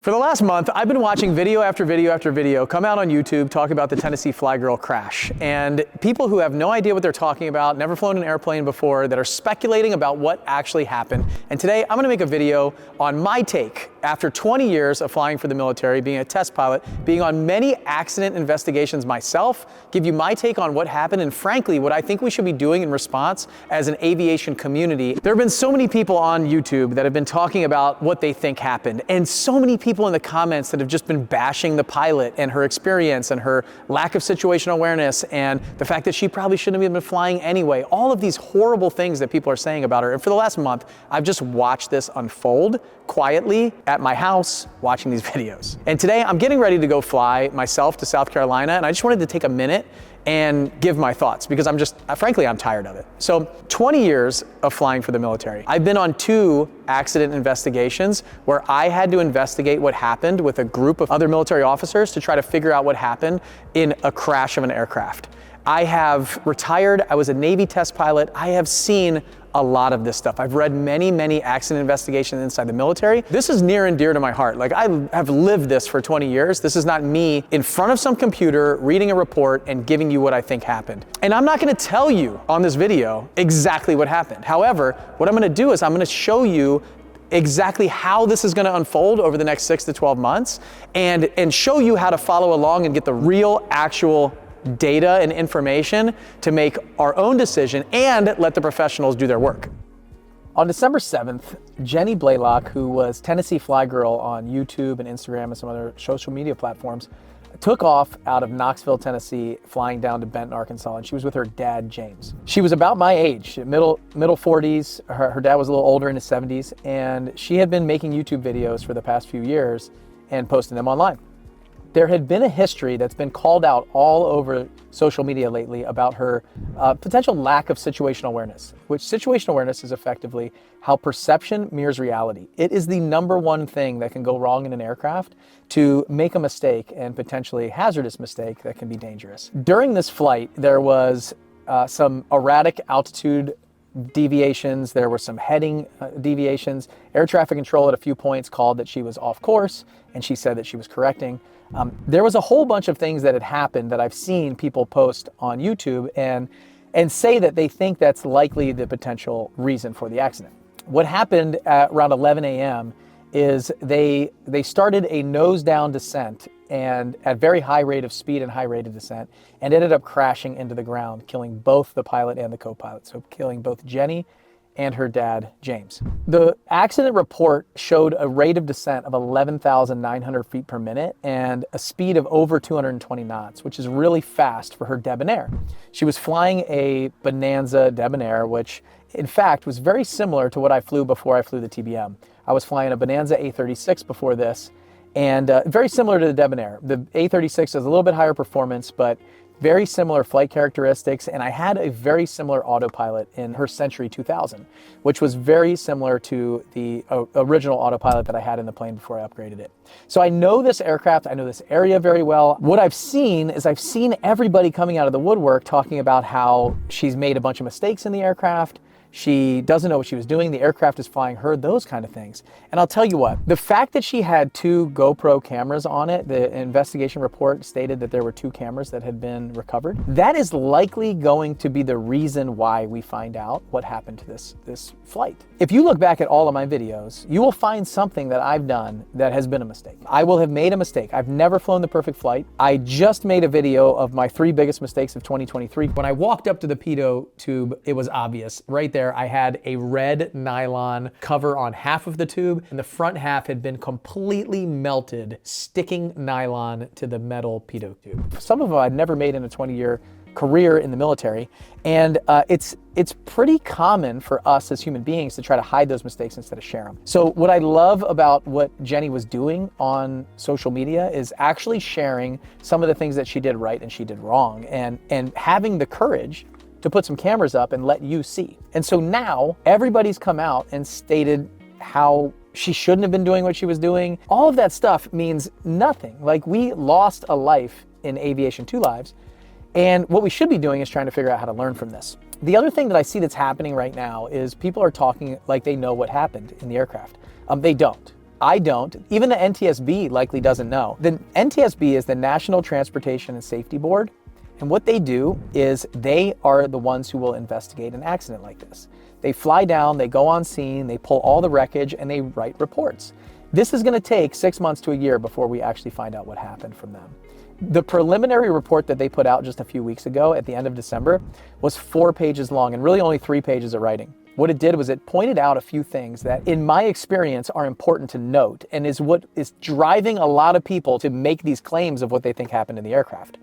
For the last month, I've been watching video after video after video come out on YouTube talking about the TNFlyGirl crash. And people who have no idea what they're talking about, never flown an airplane before, that are speculating about what actually happened. And today, I'm gonna make a video on my take after 20 years of flying for the military, being a test pilot, being on many accident investigations myself, give you my take on what happened and frankly, what I think we should be doing in response as an aviation community. There have been so many people on YouTube that have been talking about what they think happened, and so many people in the comments that have just been bashing the pilot and her experience and her lack of situational awareness and the fact that she probably shouldn't have been flying anyway. All of these horrible things that people are saying about her. And for the last month, I've just watched this unfold quietly at my house watching these videos. And today I'm getting ready to go fly myself to South Carolina, and I just wanted to take a minute and give my thoughts because frankly, I'm tired of it. So 20 years of flying for the military. I've been on 2 accident investigations where I had to investigate what happened with a group of other military officers to try to figure out what happened in a crash of an aircraft. I have retired, I was a Navy test pilot. I have seen a lot of this stuff. I've read many, many accident investigations inside the military. This is near and dear to my heart. Like, I have lived this for 20 years. This is not me in front of some computer reading a report and giving you what I think happened. And I'm not gonna tell you on this video exactly what happened. However, what I'm gonna do is I'm gonna show you exactly how this is gonna unfold over the next 6 to 12 months and show you how to follow along and get the real, actual data and information to make our own decision and let the professionals do their work. On December 7th, Jenny Blaylock, who was TNFlyGirl on YouTube and Instagram and some other social media platforms, took off out of Knoxville, Tennessee, flying down to Benton, Arkansas, and she was with her dad, James. She was about my age, middle 40s. Her dad was a little older in his 70s, and she had been making YouTube videos for the past few years and posting them online. There had been a history that's been called out all over social media lately about her potential lack of situational awareness, which situational awareness is effectively how perception mirrors reality. It is the #1 thing that can go wrong in an aircraft, to make a mistake, and potentially a hazardous mistake that can be dangerous. During this flight, there was some erratic altitude deviations, there were some heading deviations. Air traffic control at a few points called that she was off course, and she said that she was correcting. There was a whole bunch of things that had happened that I've seen people post on YouTube and say that they think that's likely the potential reason for the accident. What happened at around 11 a.m. is they started a nose down descent and at very high rate of speed and high rate of descent, and ended up crashing into the ground, killing both the pilot and the co-pilot. So killing both Jenny and her dad, James. The accident report showed a rate of descent of 11,900 feet per minute and a speed of over 220 knots, which is really fast for her debonair. She was flying a Bonanza debonair, which in fact was very similar to what I flew before I flew the TBM. I was flying a Bonanza A36 before this, and very similar to the debonair. The A36 has a little bit higher performance, but very similar flight characteristics, and I had a very similar autopilot in her Century 2000, which was very similar to the original autopilot that I had in the plane before I upgraded it. So I know this aircraft, I know this area very well. What I've seen is I've seen everybody coming out of the woodwork talking about how she's made a bunch of mistakes in the aircraft, she doesn't know what she was doing, the aircraft is flying her, those kind of things. And I'll tell you what, the fact that she had 2 GoPro cameras on it, the investigation report stated that there were 2 cameras that had been recovered, that is likely going to be the reason why we find out what happened to this flight. If you look back at all of my videos, you will find something that I've done that has been a mistake. I will have made a mistake. I've never flown the perfect flight. I just made a video of my 3 biggest mistakes of 2023. When I walked up to the pitot tube, it was obvious. Right there, I had a red nylon cover on half of the tube, and the front half had been completely melted, sticking nylon to the metal pitot tube. Some of them I'd never made in a 20-year career in the military, and it's pretty common for us as human beings to try to hide those mistakes instead of share them. So what I love about what Jenny was doing on social media is actually sharing some of the things that she did right and she did wrong, and having the courage to put some cameras up and let you see. And so now everybody's come out and stated how she shouldn't have been doing what she was doing. All of that stuff means nothing. Like, we lost a life in aviation, 2 lives, and what we should be doing is trying to figure out how to learn from this. The other thing that I see that's happening right now is people are talking like they know what happened in the aircraft. They don't. I don't. Even the NTSB likely doesn't know. The NTSB is the National Transportation and Safety Board. And what they do is they are the ones who will investigate an accident like this. They fly down, they go on scene, they pull all the wreckage, and they write reports. This is going to take 6 months to a year before we actually find out what happened from them. The preliminary report that they put out just a few weeks ago at the end of December was 4 pages long and really only 3 pages of writing. What it did was it pointed out a few things that, in my experience, are important to note and is what is driving a lot of people to make these claims of what they think happened in the aircraft.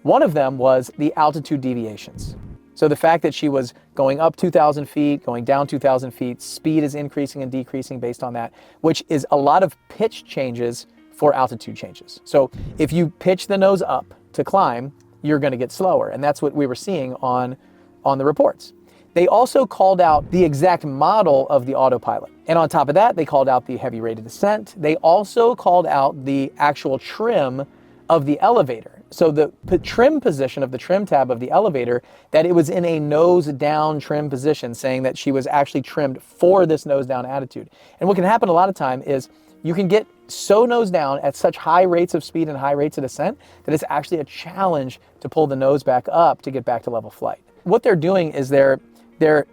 One of them was the altitude deviations. So the fact that she was going up 2,000 feet, going down 2,000 feet, speed is increasing and decreasing based on that, which is a lot of pitch changes for altitude changes. So if you pitch the nose up to climb, you're going to get slower. And that's what we were seeing on the reports. They also called out the exact model of the autopilot. And on top of that, they called out the heavy rate of descent. They also called out the actual trim of the elevator. So the trim position of the trim tab of the elevator, that it was in a nose down trim position, saying that she was actually trimmed for this nose down attitude. And what can happen a lot of time is you can get so nose down at such high rates of speed and high rates of descent that it's actually a challenge to pull the nose back up to get back to level flight. What they're doing is they're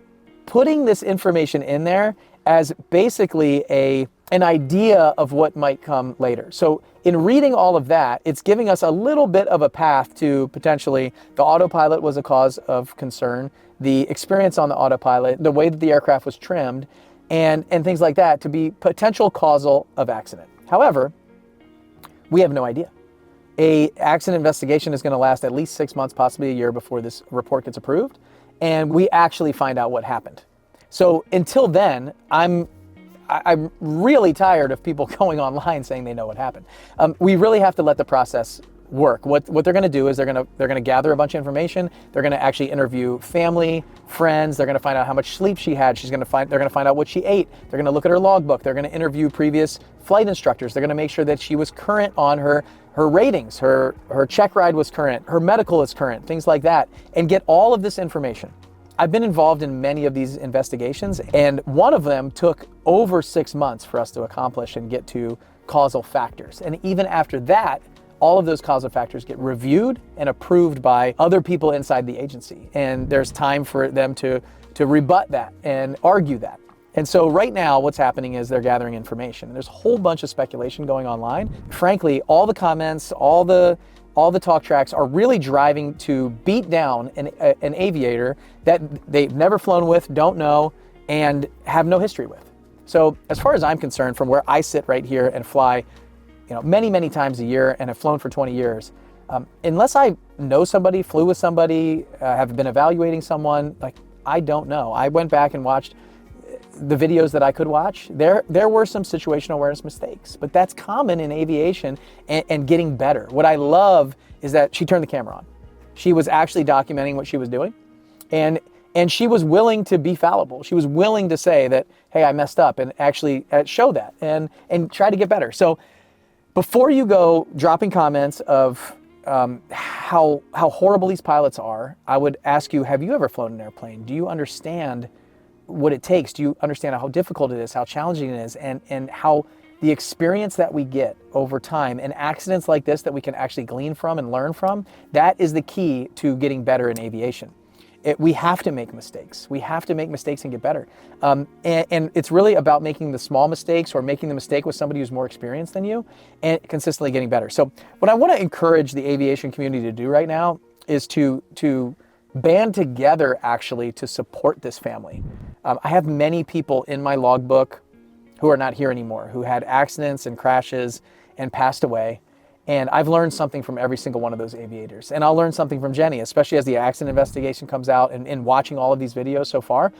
putting this information in there as basically an idea of what might come later. So in reading all of that, it's giving us a little bit of a path to potentially the autopilot was a cause of concern, the experience on the autopilot, the way that the aircraft was trimmed, and things like that to be potential causal of accident. However, we have no idea. An accident investigation is going to last at least 6 months, possibly a year before this report gets approved, and we actually find out what happened. So until then, I'm really tired of people going online saying they know what happened. We really have to let the process work. What they're going to do is they're going to gather a bunch of information. They're going to actually interview family, friends. They're going to find out how much sleep she had. They're going to find out what she ate. They're going to look at her logbook. They're going to interview previous flight instructors. They're going to make sure that she was current on her ratings. Her check ride was current. Her medical is current. Things like that, and get all of this information. I've been involved in many of these investigations, and one of them took over 6 months for us to accomplish and get to causal factors. And even after that, all of those causal factors get reviewed and approved by other people inside the agency. And there's time for them to rebut that and argue that. And so right now, what's happening is they're gathering information. There's a whole bunch of speculation going online. Frankly, all the comments, all the talk tracks are really driving to beat down an aviator that they've never flown with, don't know, and have no history with. So as far as I'm concerned, from where I sit right here and fly, many, many times a year and have flown for 20 years, unless I know somebody, flew with somebody, have been evaluating someone, I don't know. I went back and watched the videos that I could watch. There were some situational awareness mistakes, but that's common in aviation and getting better. What I love is that she turned the camera on. She was actually documenting what she was doing, and she was willing to be fallible. She was willing to say that, hey, I messed up, and actually show that and try to get better. So before you go dropping comments of how horrible these pilots are, I would ask you, have you ever flown an airplane? Do you understand what it takes? Do you understand how difficult it is, how challenging it is, and how the experience that we get over time and accidents like this that we can actually glean from and learn from, that is the key to getting better in aviation. We have to make mistakes. We have to make mistakes and get better. And it's really about making the small mistakes or making the mistake with somebody who's more experienced than you and consistently getting better. So what I want to encourage the aviation community to do right now is to band together actually to support this family. I have many people in my logbook who are not here anymore, who had accidents and crashes and passed away. And I've learned something from every single one of those aviators. And I'll learn something from Jenny, especially as the accident investigation comes out and watching all of these videos so far.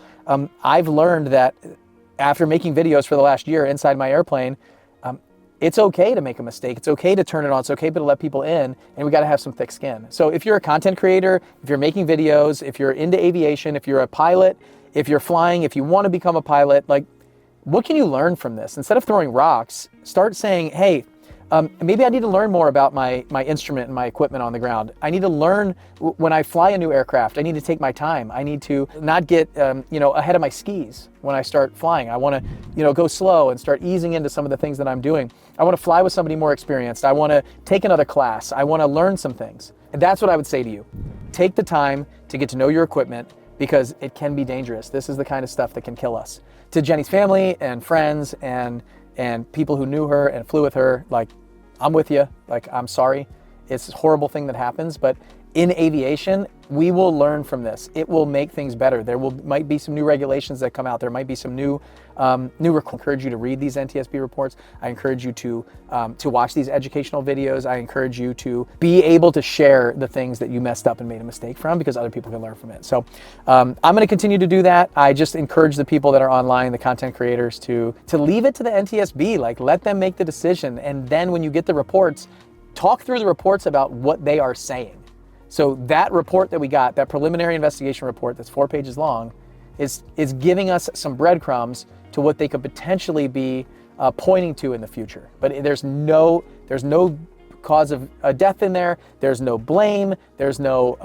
I've learned that after making videos for the last year inside my airplane, it's okay to make a mistake. It's okay to turn it on. It's okay to let people in, and we got to have some thick skin. So if you're a content creator, if you're making videos, if you're into aviation, if you're a pilot, if you're flying, if you want to become a pilot, what can you learn from this? Instead of throwing rocks, start saying, hey, Maybe I need to learn more about my instrument and my equipment on the ground. I need to learn when I fly a new aircraft. I need to take my time. I need to not get ahead of my skis when I start flying. I want to go slow and start easing into some of the things that I'm doing. I want to fly with somebody more experienced. I want to take another class. I want to learn some things. And that's what I would say to you. Take the time to get to know your equipment, because it can be dangerous. This is the kind of stuff that can kill us. To Jenny's family and friends and people who knew her and flew with her, like, I'm with you. Like, I'm sorry. It's a horrible thing that happens, but in aviation, we will learn from this. It will make things better. Might be some new regulations that come out. There might be some new I encourage you to read these NTSB reports. I encourage you to watch these educational videos. I encourage you to be able to share the things that you messed up and made a mistake from, because other people can learn from it. So I'm going to continue to do that. I just encourage the people that are online, the content creators, to leave it to the NTSB. Like, let them make the decision. And then when you get the reports, talk through the reports about what they are saying. So that report that we got, that preliminary investigation report that's 4 pages long, is giving us some breadcrumbs to what they could potentially be pointing to in the future. But there's no cause of a death in there. There's no blame. There's no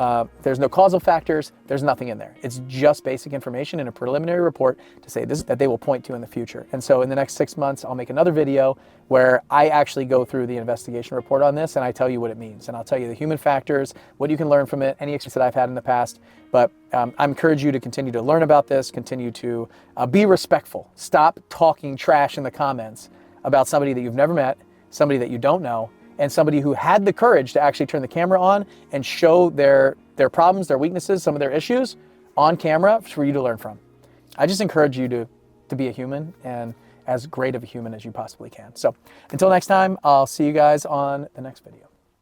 causal factors. There's nothing in there. It's just basic information in a preliminary report to say this that they will point to in the future. And so in the next 6 months, I'll make another video where I actually go through the investigation report on this and I tell you what it means. And I'll tell you the human factors, what you can learn from it, any experience that I've had in the past. But I encourage you to continue to learn about this, continue to be respectful. Stop talking trash in the comments about somebody that you've never met, somebody that you don't know, and somebody who had the courage to actually turn the camera on and show their problems, their weaknesses, some of their issues on camera for you to learn from. I just encourage you to be a human, and as great of a human as you possibly can. So until next time, I'll see you guys on the next video.